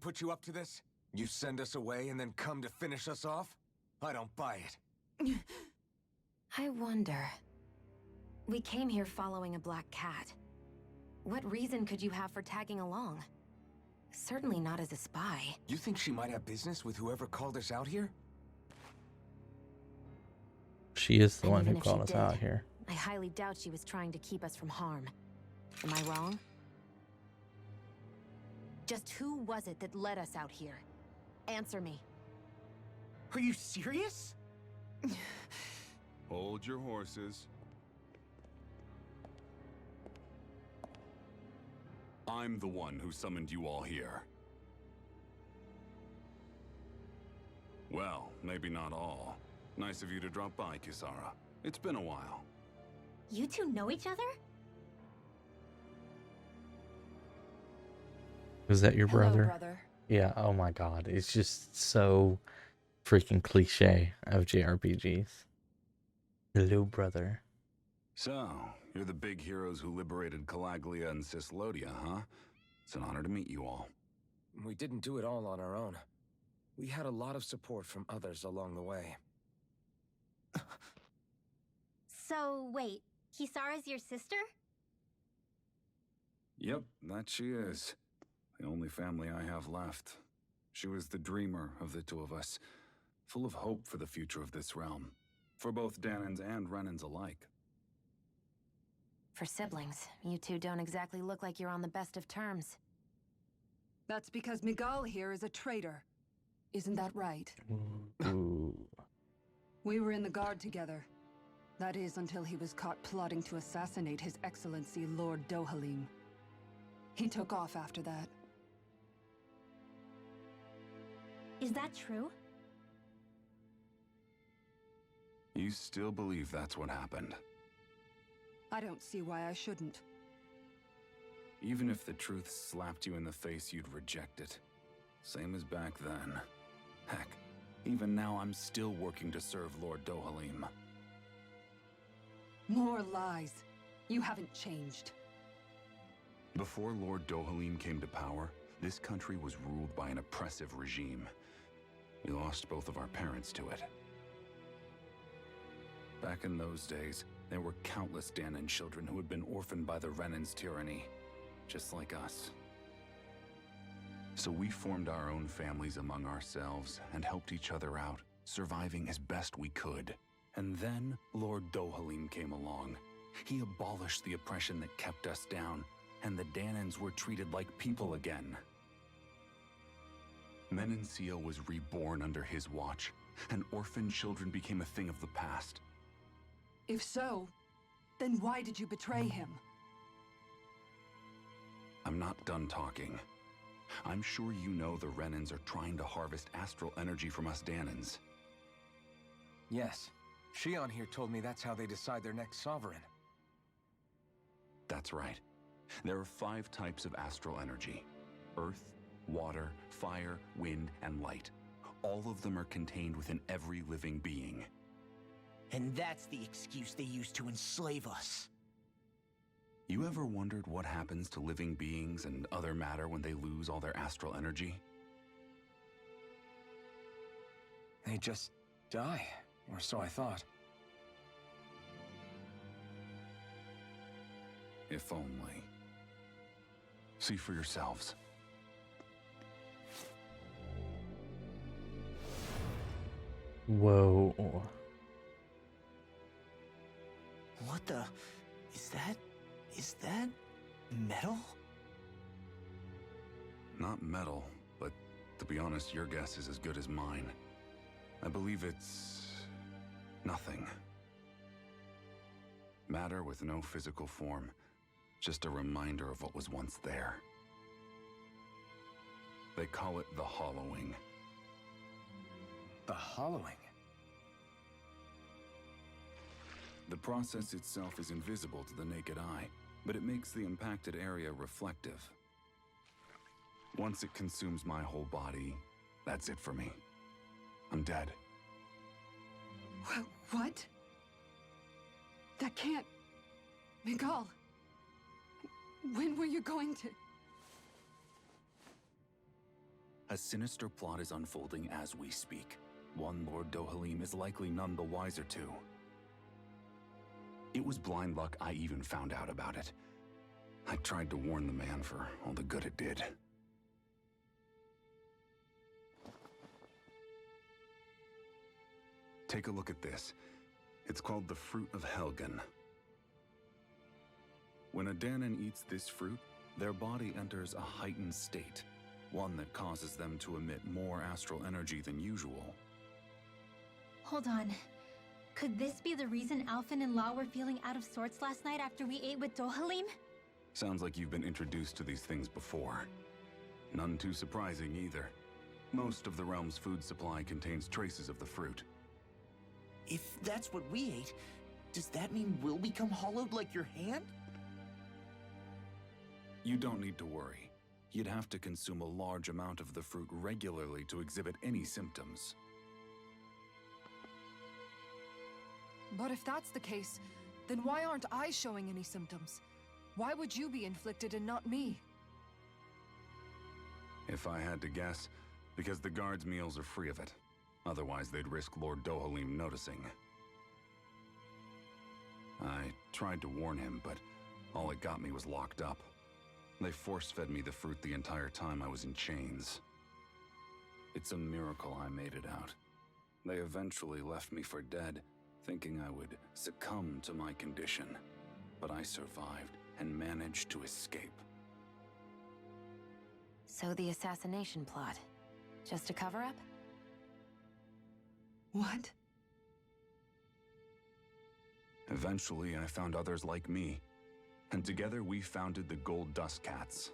put you up to this? You send us away and then come to finish us off? I don't buy it. I wonder... We came here following a black cat. What reason could you have for tagging along? Certainly not as a spy. You think she might have business with whoever called us out here? She is the And one even who if she called us did, out here. I highly doubt she was trying to keep us from harm. Am I wrong? Just who was it that led us out here? Answer me. Are you serious? Hold your horses. I'm the one who summoned you all here. Well, maybe not all. Nice of you to drop by, Kisara. It's been a while. You two know each other? Was that your Hello, brother? brother. Yeah, oh my god. It's just so freaking cliche of JRPGs. Hello, brother. So, you're the big heroes who liberated Calaglia and Cislodia, huh? It's an honor to meet you all. We didn't do it all on our own. We had a lot of support from others along the way. So, wait, Kisara's your sister? Yep, that she is. The only family I have left. She was the dreamer of the two of us, full of hope for the future of this realm, for both Danans and Renans alike. For siblings, you two don't exactly look like you're on the best of terms. That's because Miguel here is a traitor. Isn't that right? Ooh. We were in the guard together. That is, until he was caught plotting to assassinate His Excellency Lord Dohalim. He took off after that. Is that true? You still believe that's what happened? I don't see why I shouldn't. Even if the truth slapped you in the face, you'd reject it. Same as back then. Heck, even now I'm still working to serve Lord Dohalim. More lies. You haven't changed. Before Lord Dohalim came to power, this country was ruled by an oppressive regime. We lost both of our parents to it. Back in those days, there were countless Danan children who had been orphaned by the Renan's tyranny, just like us. So we formed our own families among ourselves and helped each other out, surviving as best we could. And then Lord Dohalim came along. He abolished the oppression that kept us down, and the Danans were treated like people again. Menencia was reborn under his watch, and orphan children became a thing of the past. If so, then why did you betray him? I'm not done talking. I'm sure you know the Renans are trying to harvest astral energy from us Danans. Yes. Shion here told me that's how they decide their next sovereign. That's right. There are 5 types of astral energy. Earth, water, fire, wind, and light. All of them are contained within every living being. And that's the excuse they use to enslave us. You ever wondered what happens to living beings and other matter when they lose all their astral energy? They just die, or so I thought. If only. See for yourselves. Whoa. What the... Is that metal? Not metal, but to be honest, your guess is as good as mine. I believe it's... nothing. Matter with no physical form. Just a reminder of what was once there. They call it the hollowing. The hollowing? The process itself is invisible to the naked eye, but it makes the impacted area reflective. Once it consumes my whole body, that's it for me. I'm dead. What? That can't... Miguel! When were you going to... a sinister plot is unfolding as we speak. One Lord Dohalim is likely none the wiser to. It was blind luck I even found out about it. I tried to warn the man for all the good it did. Take a look at this. It's called the Fruit of Helgen. When a Danon eats this fruit, their body enters a heightened state, one that causes them to emit more astral energy than usual. Hold on. Could this be the reason Alphen and Law were feeling out of sorts last night after we ate with Dohalim? Sounds like you've been introduced to these things before. None too surprising either. Most of the realm's food supply contains traces of the fruit. If that's what we ate, does that mean we'll become hollowed like your hand? You don't need to worry. You'd have to consume a large amount of the fruit regularly to exhibit any symptoms. But if that's the case, then why aren't I showing any symptoms? Why would you be inflicted and not me? If I had to guess, because the guards' meals are free of it. Otherwise, they'd risk Lord Dohalim noticing. I tried to warn him, but all it got me was locked up. They force-fed me the fruit the entire time I was in chains. It's a miracle I made it out. They eventually left me for dead, thinking I would succumb to my condition. But I survived and managed to escape. So the assassination plot, just a cover-up? What? Eventually, I found others like me, and together we founded the Gold Dust Cats.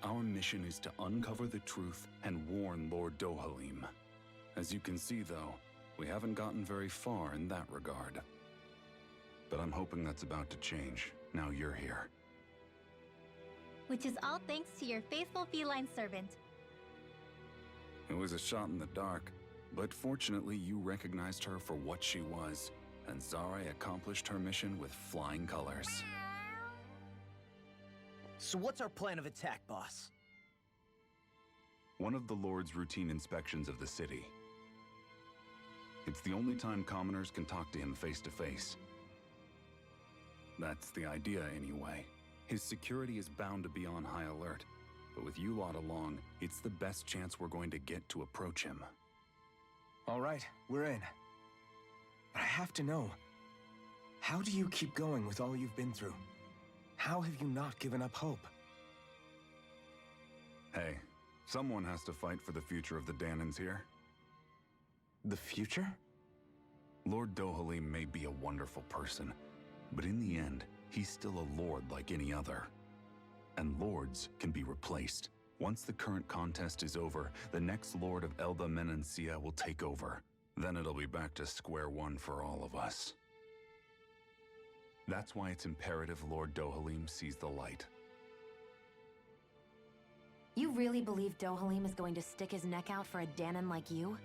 Our mission is to uncover the truth and warn Lord Dohalim. As you can see, though, we haven't gotten very far in that regard. But I'm hoping that's about to change, now you're here. Which is all thanks to your faithful feline servant. It was a shot in the dark, but fortunately you recognized her for what she was, and Zare accomplished her mission with flying colors. So what's our plan of attack, boss? One of the Lord's routine inspections of the city. It's the only time commoners can talk to him face to face. That's the idea anyway. His security is bound to be on high alert, but with you lot along, it's the best chance we're going to get to approach him. All right, we're in. But I have to know, how do you keep going with all you've been through? How have you not given up hope? Hey, someone has to fight for the future of the Danons here. The future? Lord Dohalim may be a wonderful person, but in the end, he's still a lord like any other. And lords can be replaced. Once the current contest is over, the next lord of Elda Menancia will take over. Then it'll be back to square one for all of us. That's why it's imperative Lord Dohalim sees the light. You really believe Dohalim is going to stick his neck out for a Danon like you?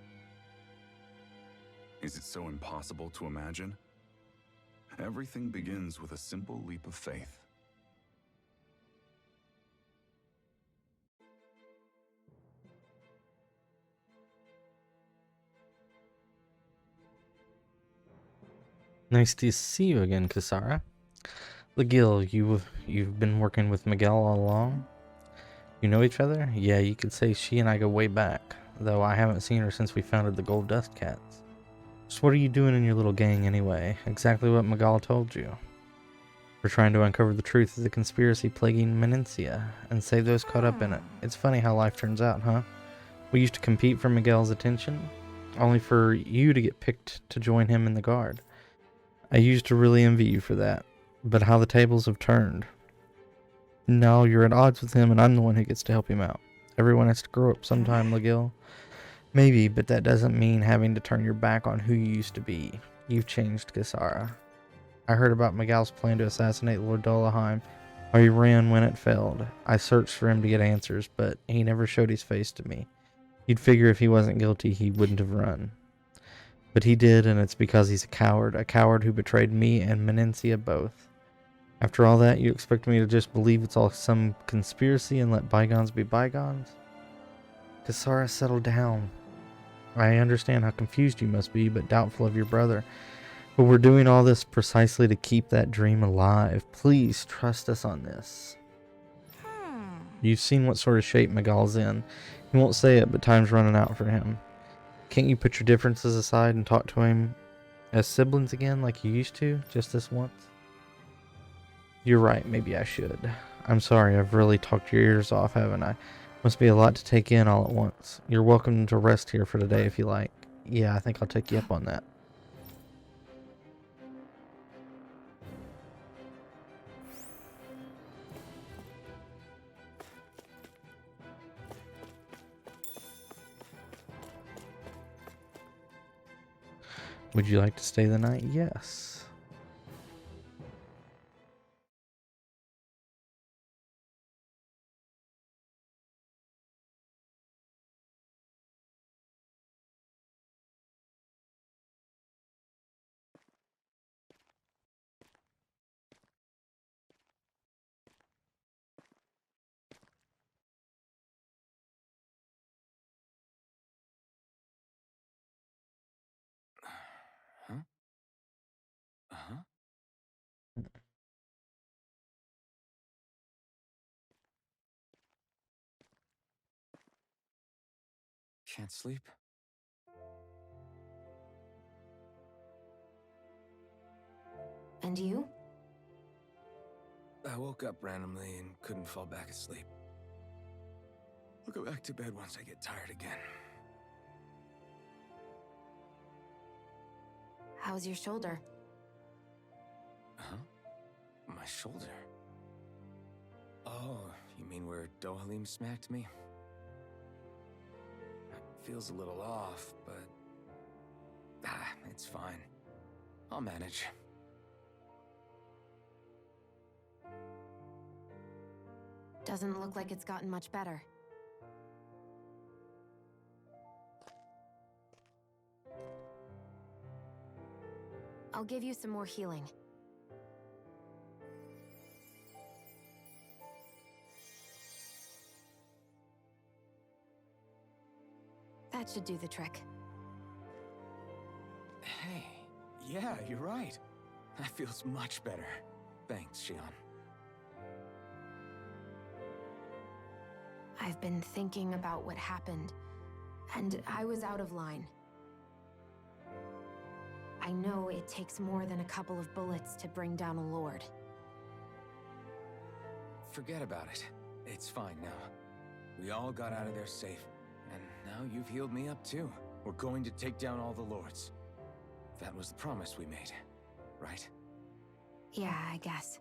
Is it so impossible to imagine? Everything begins with a simple leap of faith. Nice to see you again, Kisara. Legil, you've been working with Miguel all along? You know each other? Yeah, you could say she and I go way back, though I haven't seen her since we founded the Gold Dust Cats. So what are you doing in your little gang anyway? Exactly what Miguel told you. We're trying to uncover the truth of the conspiracy plaguing Menancia and save those caught up in it. It's funny how life turns out, huh? We used to compete for Miguel's attention, only for you to get picked to join him in the guard. I used to really envy you for that, but how the tables have turned. Now you're at odds with him and I'm the one who gets to help him out. Everyone has to grow up sometime, Legil. Maybe, but that doesn't mean having to turn your back on who you used to be. You've changed, Kisara. I heard about Miguel's plan to assassinate Lord Dolahheim. How he ran when it failed. I searched for him to get answers, but he never showed his face to me. You'd figure if he wasn't guilty, he wouldn't have run. But he did, and it's because he's a coward who betrayed me and Menancia both. After all that, you expect me to just believe it's all some conspiracy and let bygones be bygones? Kisara, settle down. I understand how confused you must be, but doubtful of your brother. But we're doing all this precisely to keep that dream alive. Please trust us on this. You've seen what sort of shape Miguel's in. He won't say it, but time's running out for him. Can't you put your differences aside and talk to him as siblings again like you used to, just this once? You're right, maybe I should. I'm sorry, I've really talked your ears off, haven't I? Must be a lot to take in all at once. You're welcome to rest here for today if you like. Yeah, I think I'll take you up on that. Would you like to stay the night? Yes. Huh? Uh-huh. Can't sleep? And you? I woke up randomly and couldn't fall back asleep. I'll go back to bed once I get tired again. How's your shoulder? Huh? My shoulder? Oh, you mean where Dohalim smacked me? It feels a little off, but... it's fine. I'll manage. Doesn't look like it's gotten much better. I'll give you some more healing. That should do the trick. Hey, yeah, you're right. That feels much better. Thanks, Shion. I've been thinking about what happened, and I was out of line. I know it takes more than a couple of bullets to bring down a lord. Forget about it. It's fine now. We all got out of there safe, and now you've healed me up too. We're going to take down all the lords. That was the promise we made, right? Yeah, I guess.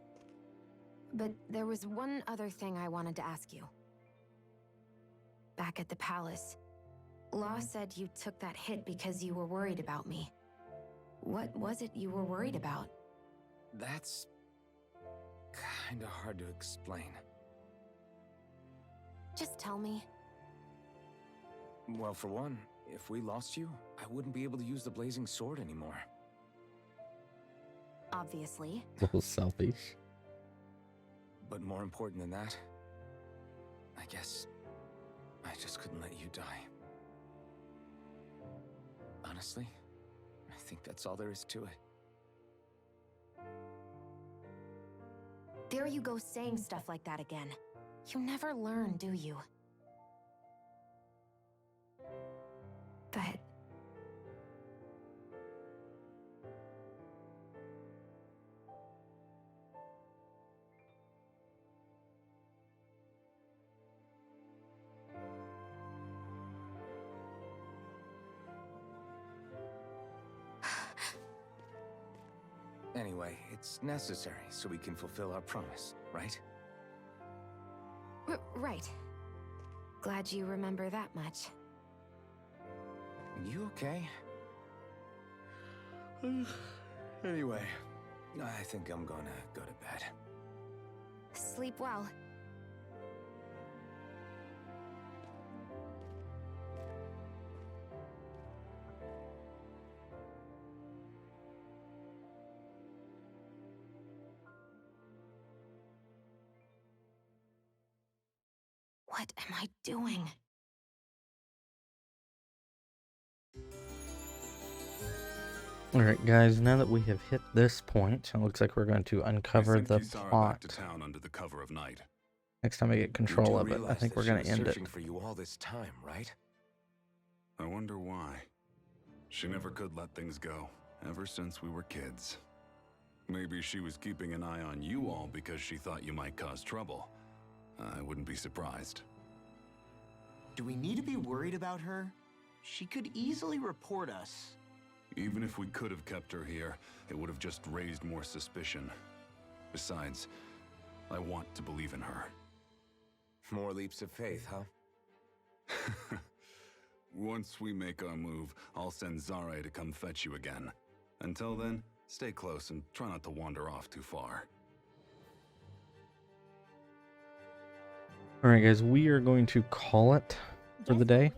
But there was one other thing I wanted to ask you. Back at the palace, Law said you took that hit because you were worried about me. What was it you were worried about? That's... kinda hard to explain. Just tell me. Well, for one, if we lost you, I wouldn't be able to use the blazing sword anymore. Obviously. A little selfish. But more important than that, I guess I just couldn't let you die. Honestly, I think that's all there is to it. There you go saying stuff like that again. You never learn, do you? But... Anyway, it's necessary so we can fulfill our promise, right? Right. Glad you remember that much. You okay? Anyway, I think I'm gonna go to bed. Sleep well. What am I doing? Alright guys, now that we have hit this point, it looks like we're going to uncover the Kisara plot. back to town under the cover of night. Next time I get control of it, I think we're going to end it. Searching for you all this time, right? I wonder why. She never could let things go, ever since we were kids. Maybe she was keeping an eye on you all because she thought you might cause trouble. I wouldn't be surprised. Do we need to be worried about her? She could easily report us. Even if we could have kept her here, it would have just raised more suspicion. Besides, I want to believe in her. More leaps of faith, huh? Once we make our move, I'll send Zare to come fetch you again. Until then, stay close and try not to wander off too far. Alright guys, we are going to call it for the day.